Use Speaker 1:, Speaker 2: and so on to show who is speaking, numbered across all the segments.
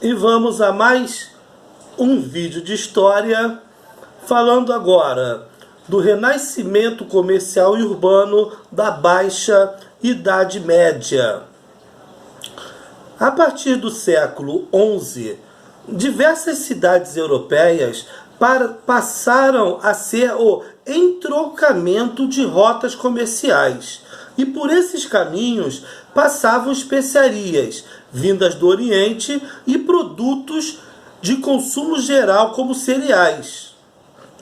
Speaker 1: E vamos a mais um vídeo de história, falando agora do renascimento comercial e urbano da Baixa Idade Média. A partir do século XI, diversas cidades europeias passaram a ser o entroncamento de rotas comerciais, e por esses caminhos passavam especiarias vindas do Oriente e produtos de consumo geral como cereais.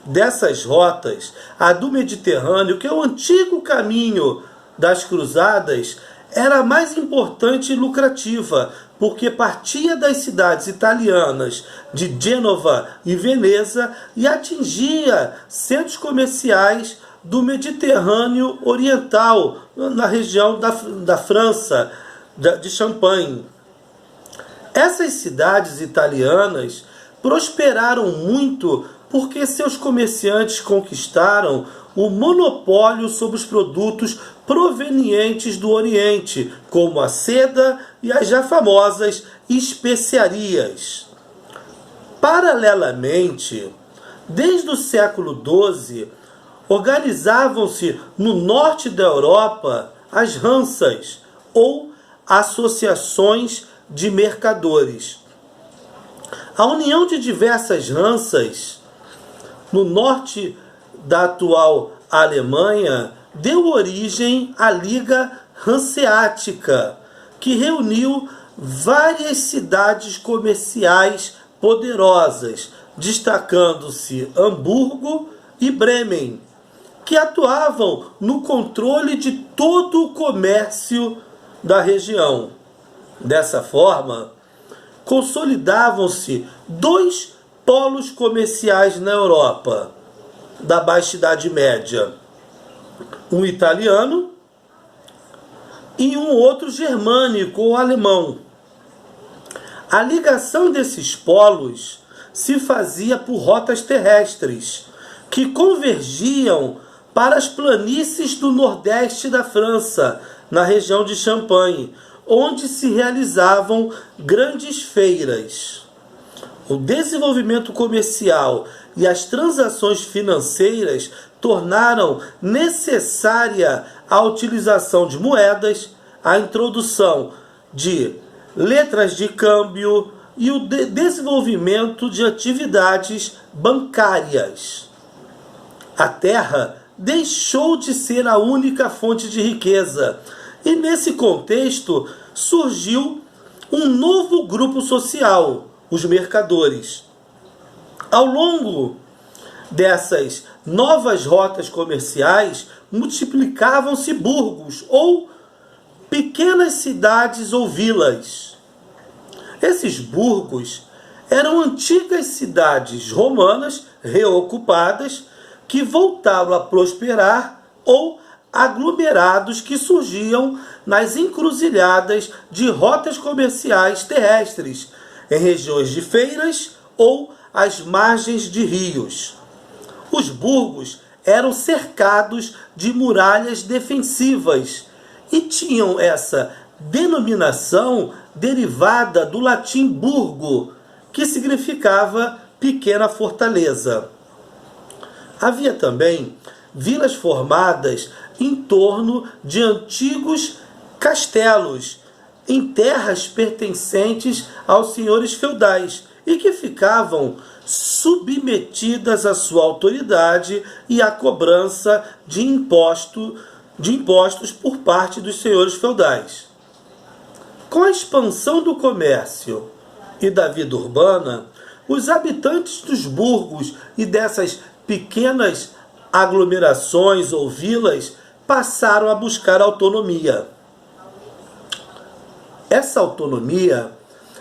Speaker 1: Dessas rotas, a do Mediterrâneo, que é o antigo caminho das cruzadas, era a mais importante e lucrativa, porque partia das cidades italianas de Gênova e Veneza e atingia centros comerciais do Mediterrâneo Oriental, na região da França, de Champagne. Essas cidades italianas prosperaram muito porque seus comerciantes conquistaram o monopólio sobre os produtos provenientes do Oriente, como a seda e as já famosas especiarias. Paralelamente, desde o século XII, organizavam-se no norte da Europa as Hanzas, ou associações de mercadores. A união de diversas Hanzas no norte da atual Alemanha deu origem à Liga Hanseática, que reuniu várias cidades comerciais poderosas, destacando-se Hamburgo e Bremen, que atuavam no controle de todo o comércio da região. Dessa forma, consolidavam-se dois polos comerciais na Europa da Baixa Idade Média, um italiano e um outro germânico ou alemão. A ligação desses polos se fazia por rotas terrestres, que convergiam para as planícies do nordeste da França, na região de Champagne, onde se realizavam grandes feiras. O desenvolvimento comercial e as transações financeiras tornaram necessária a utilização de moedas, a introdução de letras de câmbio e o desenvolvimento de atividades bancárias. A terra deixou de ser a única fonte de riqueza, e nesse contexto surgiu um novo grupo social, os mercadores. Ao longo dessas novas rotas comerciais, multiplicavam-se burgos, ou pequenas cidades ou vilas. Esses burgos eram antigas cidades romanas reocupadas que voltaram a prosperar, ou aglomerados que surgiam nas encruzilhadas de rotas comerciais terrestres, em regiões de feiras ou às margens de rios. Os burgos eram cercados de muralhas defensivas e tinham essa denominação derivada do latim burgo, que significava pequena fortaleza. Havia também vilas formadas em torno de antigos castelos, em terras pertencentes aos senhores feudais e que ficavam submetidas à sua autoridade e à cobrança de impostos por parte dos senhores feudais. Com a expansão do comércio e da vida urbana, os habitantes dos burgos e dessas pequenas aglomerações ou vilas passaram a buscar autonomia. Essa autonomia,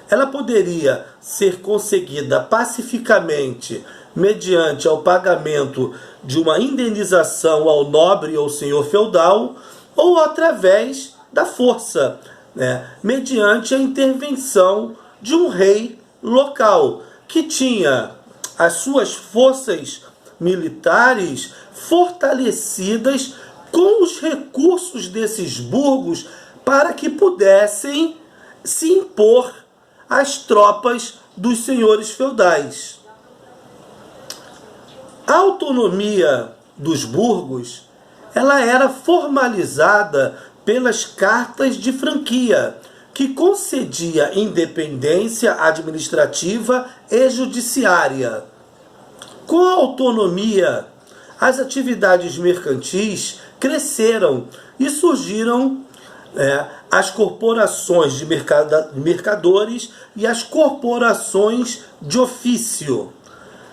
Speaker 1: ela poderia ser conseguida pacificamente mediante o pagamento de uma indenização ao nobre ou senhor feudal, ou através da força, mediante a intervenção de um rei local, que tinha as suas forças militares fortalecidas com os recursos desses burgos para que pudessem se impor as tropas dos senhores feudais. A autonomia dos burgos, ela era formalizada pelas cartas de franquia, que concedia independência administrativa e judiciária. Com a autonomia, as atividades mercantis cresceram e surgiram as corporações de mercadores e as corporações de ofício.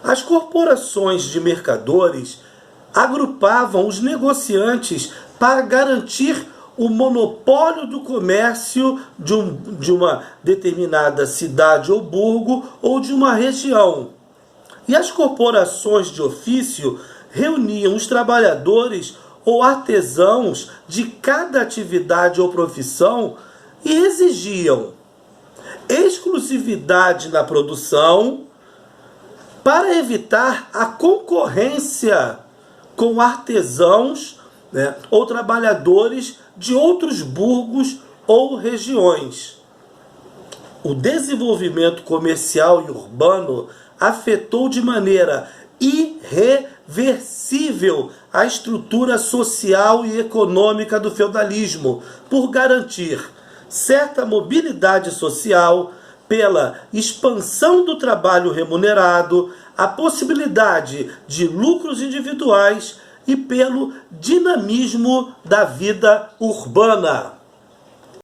Speaker 1: As corporações de mercadores agrupavam os negociantes para garantir o monopólio do comércio de uma determinada cidade ou burgo ou de uma região. E as corporações de ofício reuniam os trabalhadores ou artesãos de cada atividade ou profissão e exigiam exclusividade na produção para evitar a concorrência com artesãos, ou trabalhadores de outros burgos ou regiões. O desenvolvimento comercial e urbano afetou de maneira irreversível a estrutura social e econômica do feudalismo, por garantir certa mobilidade social, pela expansão do trabalho remunerado, a possibilidade de lucros individuais e pelo dinamismo da vida urbana.